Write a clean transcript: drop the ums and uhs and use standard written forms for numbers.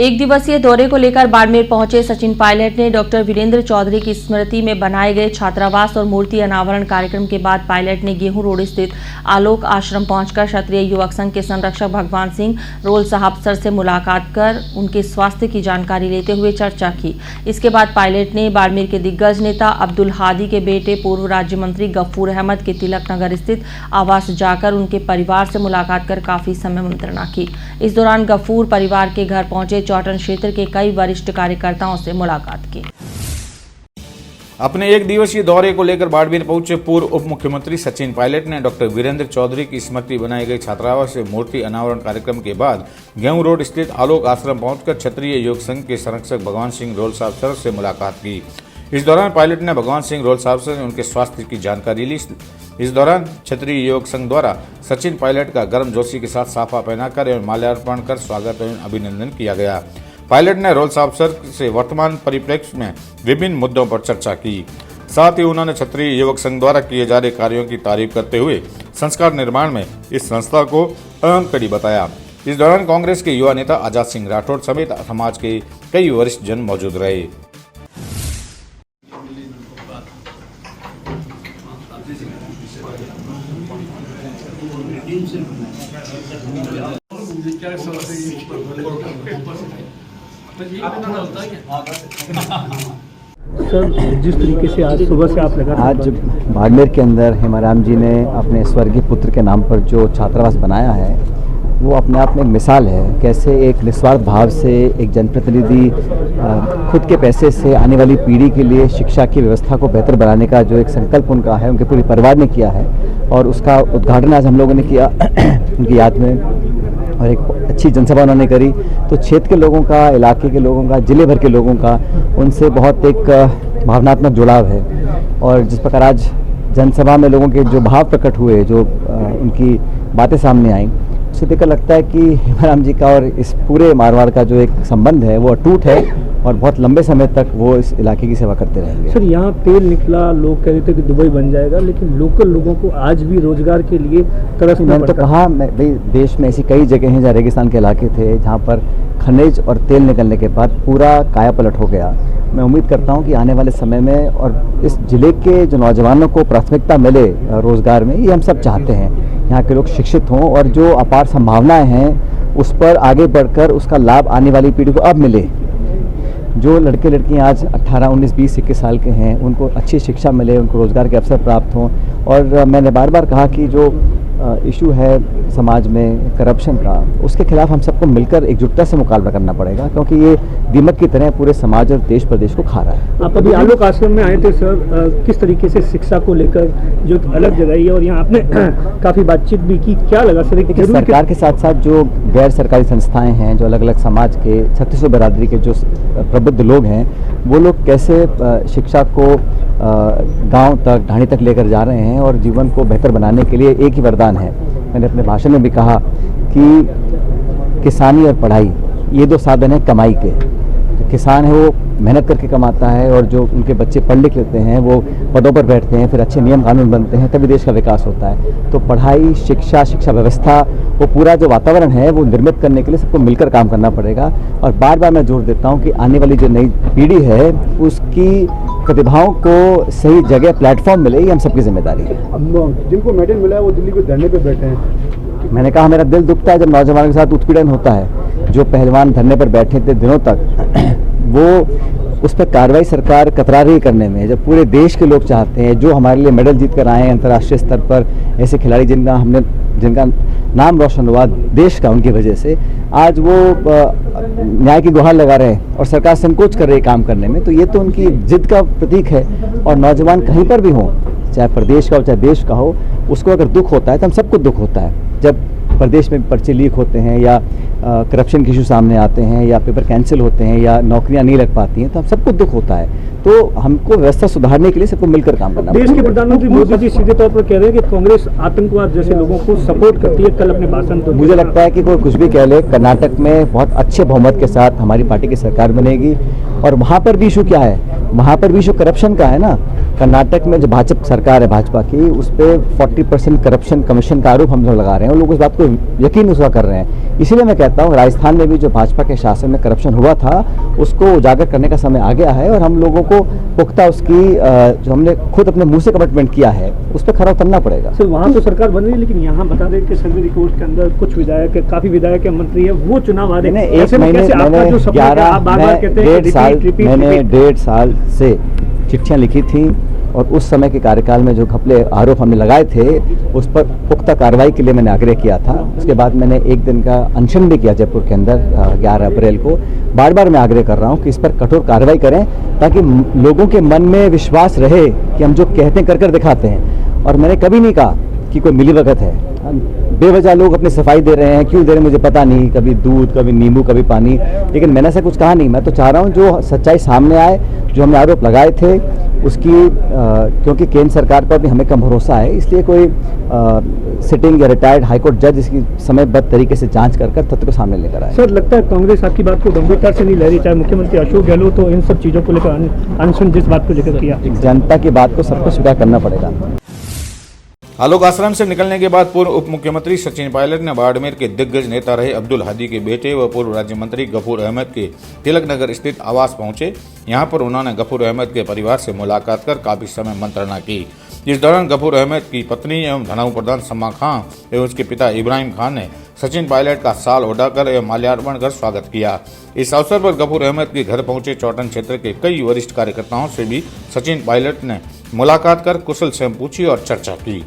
एक दिवसीय दौरे को लेकर बाड़मेर पहुंचे सचिन पायलट ने डॉक्टर वीरेंद्र चौधरी की स्मृति में बनाए गए छात्रावास और मूर्ति अनावरण कार्यक्रम के बाद पायलट ने गेहूं रोड स्थित आलोक आश्रम पहुंचकर क्षत्रिय युवक संघ के संरक्षक भगवान सिंह रोल साहब सर से मुलाकात कर उनके स्वास्थ्य की जानकारी लेते हुए चर्चा की। इसके बाद पायलट ने बाड़मेर के दिग्गज नेता अब्दुल हादी के बेटे पूर्व राज्य मंत्री गफूर अहमद के तिलक नगर स्थित आवास जाकर उनके परिवार से मुलाकात कर काफी समय मंत्रणा की। इस दौरान गफूर परिवार के घर पहुंचे चौटन क्षेत्र के कई वरिष्ठ कार्यकर्ताओं से मुलाकात की। अपने एक दिवसीय दौरे को लेकर बाड़मेर पहुंचे पूर्व उप मुख्यमंत्री सचिन पायलट ने डॉक्टर वीरेंद्र चौधरी की स्मृति बनाई गई छात्रावास से मूर्ति अनावरण कार्यक्रम के बाद गेहूं रोड स्थित आलोक आश्रम पहुंचकर क्षत्रिय युवक संघ के संरक्षक भगवान सिंह रोल साहब सर से मुलाकात की। इस दौरान पायलट ने भगवान सिंह रोल साहब से उनके स्वास्थ्य की जानकारी ली। इस दौरान क्षत्रिय युवक संघ द्वारा सचिन पायलट का गर्मजोशी के साथ साफा पहनाकर एवं माल्यार्पण कर स्वागत एवं अभिनंदन किया गया। पायलट ने रोल साहब सर से वर्तमान परिप्रेक्ष्य में विभिन्न मुद्दों पर चर्चा की। साथ ही उन्होंने क्षत्रिय युवक संघ द्वारा किए जा रहे कार्यों की तारीफ करते हुए संस्कार निर्माण में इस संस्था को अहम कड़ी बताया। इस दौरान कांग्रेस के युवा नेता आजाद सिंह राठौड़ समेत समाज के कई वरिष्ठ जन मौजूद रहे। सर, जिस तरीके से आज सुबह से आप आज बाड़मेर के अंदर हेमाराम जी ने अपने स्वर्गीय पुत्र के नाम पर जो छात्रावास बनाया है वो अपने आप में एक मिसाल है कैसे एक निस्वार्थ भाव से एक जनप्रतिनिधि खुद के पैसे से आने वाली पीढ़ी के लिए शिक्षा की व्यवस्था को बेहतर बनाने का जो एक संकल्प उनका है, उनके पूरे परिवार ने किया है और उसका उद्घाटन आज हम लोगों ने किया उनकी याद में और एक अच्छी जनसभा उन्होंने करी। तो क्षेत्र के लोगों का, इलाके के लोगों का, जिले भर के लोगों का उनसे बहुत एक भावनात्मक जुड़ाव है और जिस प्रकार आज जनसभा में लोगों के जो भाव प्रकट हुए, जो उनकी बातें सामने आई, उसे देखकर लगता है कि हेमाराम जी का और इस पूरे मारवाड़ का जो एक संबंध है वो अटूट है और बहुत लंबे समय तक वो इस इलाके की सेवा करते रहेंगे। सर, यहाँ तेल निकला, लोग कह रहे थे कि दुबई बन जाएगा, लेकिन लोकल लोगों को आज भी रोजगार के लिए तरसना मैंने तो कहा भाई देश में ऐसी कई जगह हैं जहाँ रेगिस्तान के इलाके थे, जहाँ पर खनिज और तेल निकलने के बाद पूरा काया पलट हो गया। मैं उम्मीद करता हूँ कि आने वाले समय में और इस जिले के जो नौजवानों को प्राथमिकता मिले रोजगार में, ये हम सब चाहते हैं। यहाँ के लोग शिक्षित हों और जो अपार संभावनाएं हैं उस पर आगे बढ़कर उसका लाभ आने वाली पीढ़ी को अब मिले। जो लड़के लड़कियाँ आज 18, 19, 20, 21 साल के हैं उनको अच्छी शिक्षा मिले, उनको रोज़गार के अवसर प्राप्त हों। और मैंने बार बार कहा कि जो इशू है समाज में करप्शन का, उसके खिलाफ हम सबको मिलकर एकजुटता से मुकाबला करना पड़ेगा, क्योंकि ये दीमक की तरह पूरे समाज और देश प्रदेश को खा रहा है। आप अभी आलोक आश्रम में आए थे सर, किस तरीके से शिक्षा को लेकर जो अलग जगह है और यहाँ आपने काफ़ी बातचीत भी की, क्या लगा सर? देखिए, सरकार के साथ साथ जो गैर सरकारी संस्थाएं हैं, जो अलग अलग समाज के छत्तीसों बिरादरी के जो प्रबुद्ध लोग हैं, वो लोग कैसे शिक्षा को गांव तक, ढाणी तक लेकर जा रहे हैं और जीवन को बेहतर बनाने के लिए एक ही वरदान है। मैंने अपने भाषण में भी कहा कि किसानी और पढ़ाई ये दो साधन हैं कमाई के। जो किसान है वो मेहनत करके कमाता है और जो उनके बच्चे पढ़ लिख लेते हैं वो पदों पर बैठते हैं, फिर अच्छे नियम कानून बनते हैं, तभी देश का विकास होता है। तो पढ़ाई, शिक्षा व्यवस्था, वो पूरा जो वातावरण है वो निर्मित करने के लिए सबको मिलकर काम करना पड़ेगा। और बार बार मैं जोर देता हूँ कि आने वाली जो नई पीढ़ी है उसकी प्रतिभाओं को सही जगह प्लेटफॉर्म मिले, ये हम सबकी जिम्मेदारी है। अब जिनको मेडल मिला है वो दिल्ली के धरने पे बैठे हैं। मैंने कहा मेरा दिल दुखता है जब नौजवानों के साथ उत्पीड़न होता है। जो पहलवान धरने पर बैठे थे दिनों तक, वो उस पर कार्रवाई सरकार कतरा रही करने में, जब पूरे देश के लोग चाहते हैं, जो हमारे लिए मेडल जीत कर आए हैं अंतर्राष्ट्रीय स्तर पर, ऐसे खिलाड़ी जिनका नाम रोशन हुआ देश का उनकी वजह से, आज वो न्याय की गुहार लगा रहे हैं और सरकार संकोच कर रही है काम करने में। तो ये तो उनकी जिद का प्रतीक है। और नौजवान कहीं पर भी हो, चाहे प्रदेश का हो चाहे देश का हो, उसको अगर दुख होता है तो हम सबको दुख होता है। जब प्रदेश में पर्चे लीक होते हैं या करप्शन के इशू सामने आते हैं या पेपर कैंसिल होते हैं या नौकरियां नहीं लग पाती हैं, तो हम सबको दुख होता है। तो हमको व्यवस्था सुधारने के लिए सबको मिलकर काम करना देश के प्रधानमंत्री मोदी जी सीधे तौर पर कह रहे हैं कि कांग्रेस आतंकवाद जैसे लोगों को सपोर्ट करती है। कल अपने भाषण तो मुझे लगता है कि कोई कुछ भी कह ले, कर्नाटक में बहुत अच्छे बहुमत के साथ हमारी पार्टी की सरकार बनेगी और वहाँ पर भी इशू क्या है, वहाँ पर भी इशू करप्शन का है ना। कर्नाटक में जो भाजपा सरकार है भाजपा की, उस पर 40% करप्शन कमीशन का आरोप हम लोग लगा रहे हैं और लोग इस बात को यकीन उसका कर रहे हैं। इसीलिए मैं कहता हूँ राजस्थान में भी जो भाजपा के शासन में करप्शन हुआ था उसको उजागर करने का समय आ गया है और हम लोगों को पुख्ता उसकी जो हमने खुद अपने मुंह से कमिटमेंट किया है उस पर खरा उतरना पड़ेगा। सर वहाँ तो सरकार बन रही है, लेकिन यहाँ बता दें कि सर्वे रिपोर्ट के अंदर कुछ विधायक, काफी विधायक या मंत्री है, वो चुनाव आ रहे हैं। एक महीने मैंने 1.5 साल से चिट्ठियां लिखी थी और उस समय के कार्यकाल में जो घपले आरोप हमने लगाए थे उस पर पुख्ता कार्रवाई के लिए मैंने आग्रह किया था। उसके बाद मैंने एक दिन का अनशन भी किया जयपुर के अंदर 11 अप्रैल को। बार बार मैं आग्रह कर रहा हूं कि इस पर कठोर कार्रवाई करें ताकि लोगों के मन में विश्वास रहे कि हम जो कहते हैं कर दिखाते हैं। और मैंने कभी नहीं कहा कि कोई मिलीभगत है। बेवजह लोग अपनी सफाई दे रहे हैं, क्यों दे रहे हैं मुझे पता नहीं, कभी दूध, कभी नींबू, कभी पानी, लेकिन मैंने ऐसा कुछ कहा नहीं। मैं तो चाह रहा हूं जो सच्चाई सामने आए, जो हमने आरोप लगाए थे उसकी क्योंकि केंद्र सरकार पर भी हमें कम भरोसा है, इसलिए कोई सिटिंग या रिटायर्ड हाईकोर्ट जज इसकी समयबद्ध तरीके से जांच कर तथ्य को सामने लेकर आए। सर लगता है कांग्रेस आपकी बात को गंभीरता से नहीं ले रही, चाहे मुख्यमंत्री अशोक गहलोत तो इन सब चीज़ों को लेकर अनशन जिस बात को लेकर किया, जनता की बात को सबको स्वीकार करना पड़ेगा। आलोक आश्रम से निकलने के बाद पूर्व उप मुख्यमंत्री सचिन पायलट ने बाड़मेर के दिग्गज नेता रहे अब्दुल हादी के बेटे व पूर्व राज्य मंत्री गफूर अहमद के तिलक नगर स्थित आवास पहुंचे। यहां पर उन्होंने गफूर अहमद के परिवार से मुलाकात कर काफी समय मंत्रणा की। इस दौरान गफूर अहमद की पत्नी एवं धनाऊ प्रधान सम्मा खां एवं उसके पिता इब्राहिम खान ने सचिन पायलट का साल ओढ़ाकर एवं माल्यार्पण कर स्वागत किया। इस अवसर पर गफूर अहमद के घर पहुंचे चौटन क्षेत्र के कई वरिष्ठ कार्यकर्ताओं से भी सचिन पायलट ने मुलाकात कर कुशल क्षेम पूछी और चर्चा की।